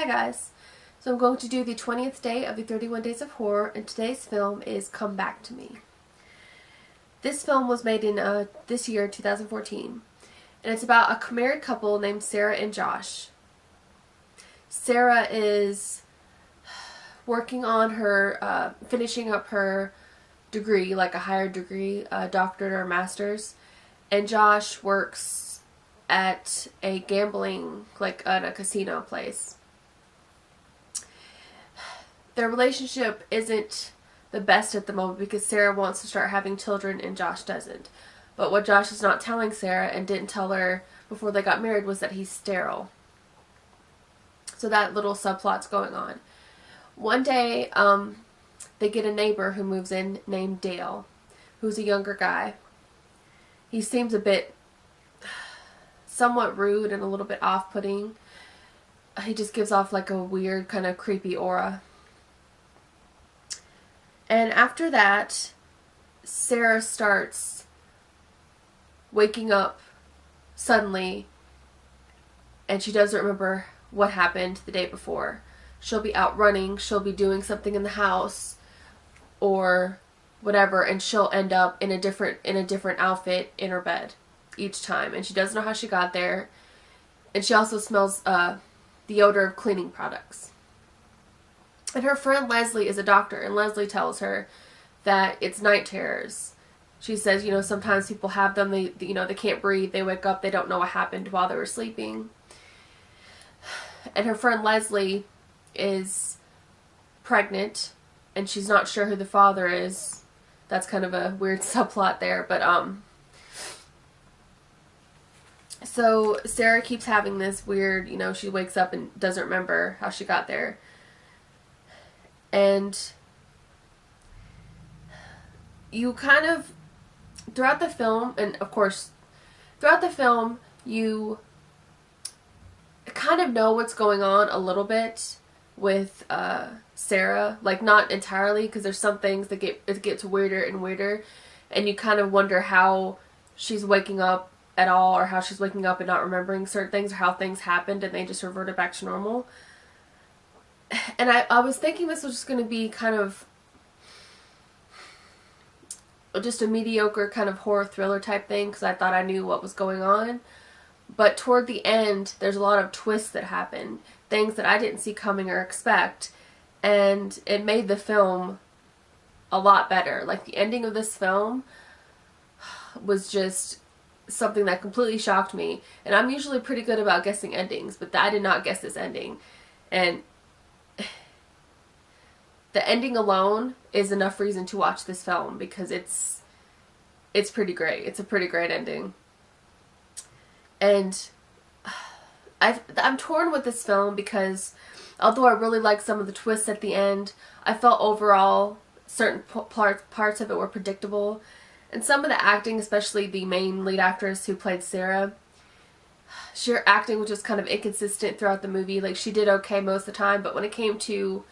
Hi guys, so I'm going to do the 20th day of the 31 Days of Horror, and today's film is Come Back to Me. This film was made in this year, 2014, and it's about a married couple named Sarah and Josh. Sarah is working on her, finishing up her degree, like a higher degree, doctorate or master's, and Josh works at a gambling, like at a casino place. Their relationship isn't the best at the moment because Sarah wants to start having children and Josh doesn't. But what Josh is not telling Sarah and didn't tell her before they got married was that he's sterile. So that little subplot's going on. One day, they get a neighbor who moves in named Dale, who's a younger guy. He seems a bit somewhat rude and a little bit off-putting. He just gives off like a weird kind of creepy aura. And after that, Sarah starts waking up suddenly, and she doesn't remember what happened the day before. She'll be out running, she'll be doing something in the house, or whatever, and she'll end up in a different outfit in her bed each time, and she doesn't know how she got there. And she also smells the odor of cleaning products. And her friend Leslie is a doctor, and Leslie tells her that it's night terrors. She says, sometimes people have them, they can't breathe, they wake up, they don't know what happened while they were sleeping. And her friend Leslie is pregnant, and she's not sure who the father is. That's kind of a weird subplot there, but so Sarah keeps having this weird, she wakes up and doesn't remember how she got there. And you kind of, throughout the film, and of course, throughout the film, you kind of know what's going on a little bit with Sarah. Like, not entirely, because there's some things that it gets weirder and weirder, and you kind of wonder how she's waking up at all, or how she's waking up and not remembering certain things, or how things happened and they just reverted back to normal. And I was thinking this was just going to be kind of just a mediocre kind of horror thriller type thing, because I thought I knew what was going on. But toward the end, there's a lot of twists that happen, things that I didn't see coming or expect, and it made the film a lot better. Like, the ending of this film was just something that completely shocked me. And I'm usually pretty good about guessing endings, but I did not guess this ending. And the ending alone is enough reason to watch this film, because it's pretty great. It's a pretty great ending. And I'm torn with this film because although I really like some of the twists at the end, I felt overall certain parts of it were predictable. And some of the acting, especially the main lead actress who played Sarah, her acting was just kind of inconsistent throughout the movie. Like, she did okay most of the time, but when it came to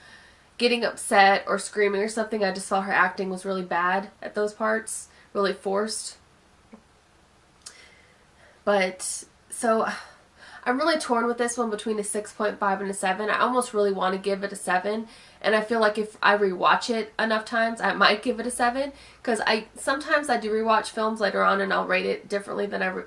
getting upset or screaming or something, I just felt her acting was really bad at those parts, really forced. But, so, I'm really torn with this one between a 6.5 and a 7. I almost really want to give it a 7, and I feel like if I rewatch it enough times, I might give it a 7, because sometimes I do rewatch films later on and I'll rate it differently than I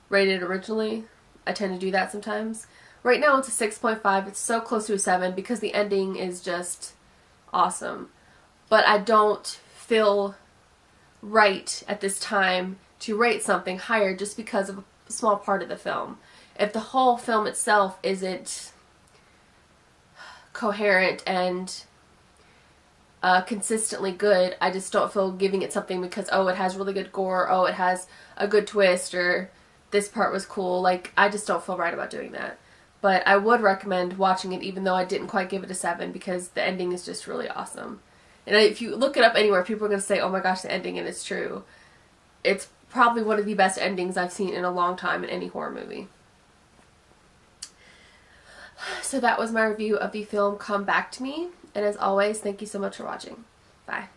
rated it originally. I tend to do that sometimes. Right now it's a 6.5. It's so close to a 7 because the ending is just awesome. But I don't feel right at this time to rate something higher just because of a small part of the film. If the whole film itself isn't coherent and consistently good, I just don't feel giving it something because, oh, it has really good gore, oh, it has a good twist, or this part was cool. Like, I just don't feel right about doing that. But I would recommend watching it even though I didn't quite give it a 7, because the ending is just really awesome. And if you look it up anywhere, people are going to say, oh my gosh, the ending, and it's true. It's probably one of the best endings I've seen in a long time in any horror movie. So that was my review of the film Come Back to Me. And as always, thank you so much for watching. Bye.